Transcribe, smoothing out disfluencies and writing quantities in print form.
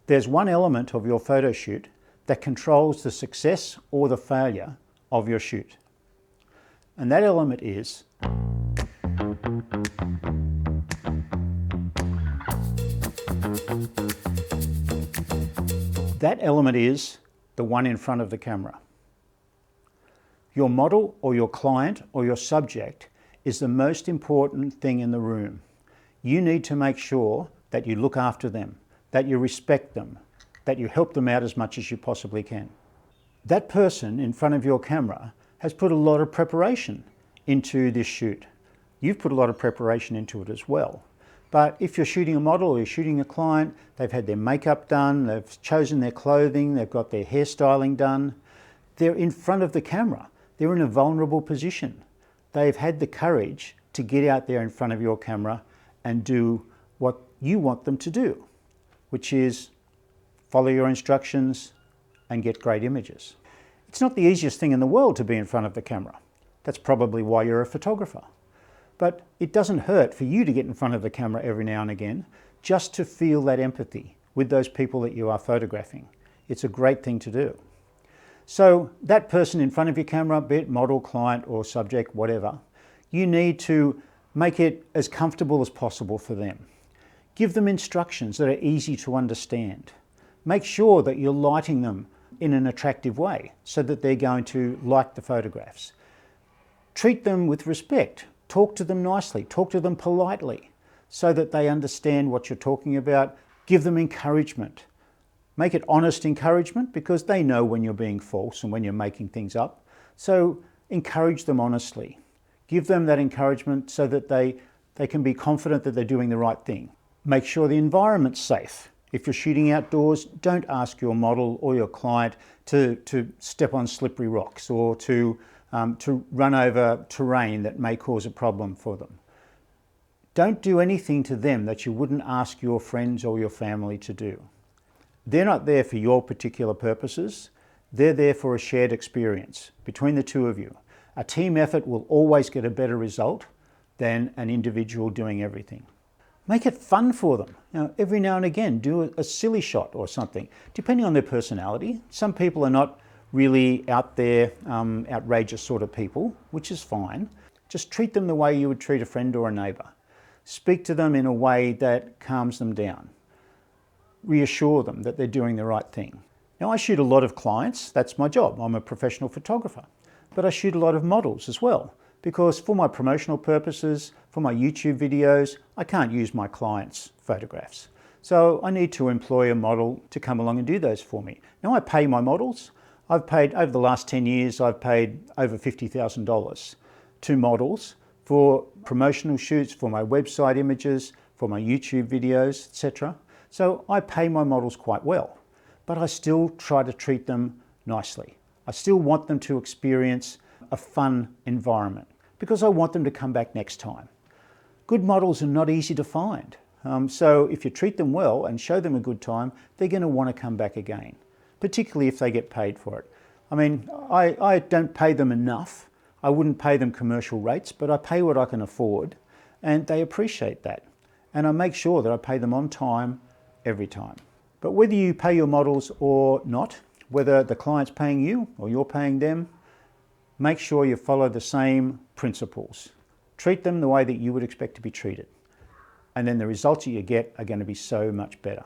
There's one element of your photo shoot that controls the success or the failure of your shoot. And that element is the one in front of the camera. Your model or your client or your subject is the most important thing in the room. You need to make sure that you look after them, that you respect them, that you help them out as much as you possibly can. That person in front of your camera has put a lot of preparation into this shoot. You've put a lot of preparation into it as well. But if you're shooting a model or you're shooting a client, they've had their makeup done, they've chosen their clothing, they've got their hairstyling done. They're in front of the camera. They're in a vulnerable position. They've had the courage to get out there in front of your camera and do what you want them to do, which is follow your instructions and get great images. It's not the easiest thing in the world to be in front of the camera. That's probably why you're a photographer. But it doesn't hurt for you to get in front of the camera every now and again, just to feel that empathy with those people that you are photographing. It's a great thing to do. So that person in front of your camera, be it model, client or subject, whatever, you need to make it as comfortable as possible for them. Give them instructions that are easy to understand. Make sure that you're lighting them in an attractive way so that they're going to like the photographs. Treat them with respect. Talk to them nicely, talk to them politely so that they understand what you're talking about. Give them encouragement. Make it honest encouragement because they know when you're being false and when you're making things up. So encourage them honestly. Give them that encouragement so that they can be confident that they're doing the right thing. Make sure the environment's safe. If you're shooting outdoors, don't ask your model or your client to step on slippery rocks or to run over terrain that may cause a problem for them. Don't do anything to them that you wouldn't ask your friends or your family to do. They're not there for your particular purposes. They're there for a shared experience between the two of you. A team effort will always get a better result than an individual doing everything. Make it fun for them. Every now and again, do a silly shot or something, depending on their personality. Some people are not really out there, outrageous sort of people, which is fine. Just treat them the way you would treat a friend or a neighbour. Speak to them in a way that calms them down. Reassure them that they're doing the right thing. Now, I shoot a lot of clients. That's my job. I'm a professional photographer. But I shoot a lot of models as well, because for my promotional purposes, for my YouTube videos, I can't use my clients' photographs. So I need to employ a model to come along and do those for me. Now, I pay my models. I've paid, over the last 10 years, I've paid over $50,000 to models for promotional shoots, for my website images, for my YouTube videos, etc. So I pay my models quite well, but I still try to treat them nicely. I still want them to experience a fun environment because I want them to come back next time. Good models are not easy to find. So if you treat them well and show them a good time, they're going to want to come back again, particularly if they get paid for it. I mean, I don't pay them enough. I wouldn't pay them commercial rates, but I pay what I can afford, and they appreciate that. And I make sure that I pay them on time, every time. But whether you pay your models or not, whether the client's paying you or you're paying them, make sure you follow the same principles. Treat them the way that you would expect to be treated. And then the results that you get are going to be so much better.